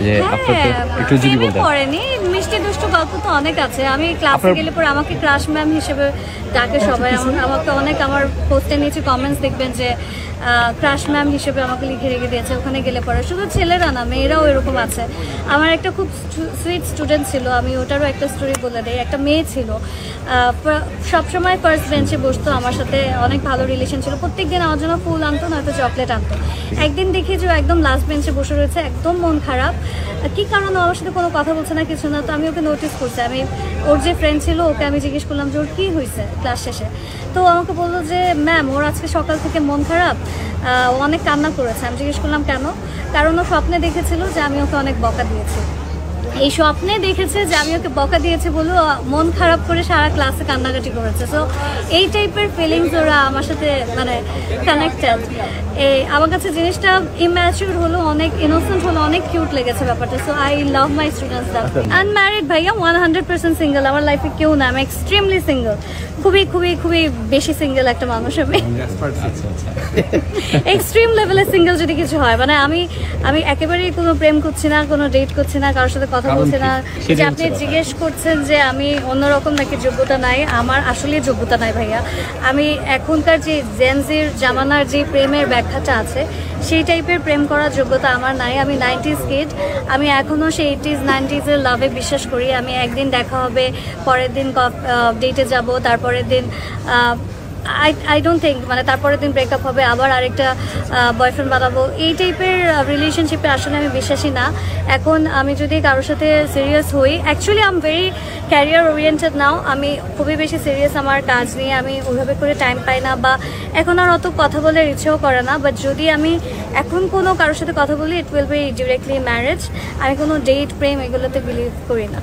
যে আপনাকে একটু যদি বলতেন। পড়েনি, মিষ্টি দুষ্টু গল্প তো অনেক আছে। আমি ক্লাসে গেলে পরে আমাকে ক্রাশ ম্যাম হিসেবে ডাকে সবাই। আমাকে অনেক আমার পোস্টে নিচে কমেন্টস দেখবেন যে ক্রাশ ম্যাম হিসেবে আমাকে লিখে রেখে দিয়েছে ওখানে গেলে পরে। শুধু ছেলেরা না, মেয়েরাও এরকম আছে। আমার একটা খুব সুইট স্টুডেন্ট ছিল, আমি ওটারও একটা স্টোরি বলে দিই। একটা মেয়ে ছিল, সবসময় ফার্স্ট বেঞ্চে বসতো, আমার সাথে অনেক ভালো রিলেশন ছিল। প্রত্যেকদিন আমার জন্য ফুল আনতো, নয়তো চকলেট আনতো। একদিন দেখি যে একদম লাস্ট বেঞ্চে বসে রয়েছে, একদম মন খারাপ। কি কারণ আমার সাথে কোনো কথা বলছে না, কিছু না। তো আমি ওকে নোটিস করছি। আমি ওর যে ফ্রেন্ড ছিল ওকে আমি জিজ্ঞেস করলাম যে ওর কী হয়েছে ক্লাস শেষে। তো আমাকে বললো যে ম্যাম ওর আজকে সকাল থেকে মন খারাপ, ও অনেক কান্না করেছে। আমি জিজ্ঞেস করলাম কেন? কারণ ও স্বপ্নে দেখেছিল যে আমি ওকে অনেক বকা দিয়েছি। এই স্বপ্নে দেখেছে যে আমি ওকে বকা দিয়েছি বলে মন খারাপ করে সারা ক্লাসে কান্নাকাটি করেছে। সো এই টাইপের ফিলিংস ওরা আমার সাথে মানে কানেক্টেড। আমার কাছে জিনিসটা ইম্যাচিউর হলো, অনেক ইনোসেন্ট হলো, অনেক কিউট লেগেছে ব্যাপারটা। So I love my students that. Unmarried ভাইয়া, 100% সিঙ্গেল। আমার লাইফে কেউ না, আমি এক্সট্রিমলি সিঙ্গেল। খুবই খুবই খুবই বেশি সিঙ্গেল একটা মানুষ আমি। এক্সট্রিম লেভেলে সিঙ্গেল যদি কিছু হয়, মানে আমি একেবারেই কোনো প্রেম করছি না, কোনো ডেট করছি না, কারোর সাথে কথা বলছি না। যে আপনি জিজ্ঞেস করছেন যে আমি অন্যরকম নাকি যোগ্যতা নাই, আমার আসলে যোগ্যতা নাই ভাইয়া। আমি এখনকার যে জেনজির জামানার যে প্রেমের ব্যাখ্যাটা আছে সেই টাইপের প্রেম করার যোগ্যতা আমার নাই। আমি 90s কিড। আমি এখনও সেই 80s 90s-এর লাভে বিশ্বাস করি। আমি একদিন দেখা হবে, পরের দিন ডেটে যাব, তারপরের দিন আই ডোন্ট থিঙ্ক মানে তারপরের দিন ব্রেকআপ হবে, আবার আরেকটা বয়ফ্রেন্ড বানাবো। এই টাইপের রিলেশনশিপে আসলে আমি বিশ্বাসী না। এখন আমি যদি কারোর সাথে সিরিয়াস হই, actually I am very career oriented now. আমি খুবই বেশি সিরিয়াস আমার কাজ নিয়ে, আমি ওইভাবে করে টাইম পাই না, বা এখন আর অত কথা বলার ইচ্ছেও করে না। বাট যদি আমি এখন কোনো কারোর সাথে কথা বলি, it will be directly marriage. আমি কোনো ডেট প্রেম এগুলোতে বিলিভ করি না।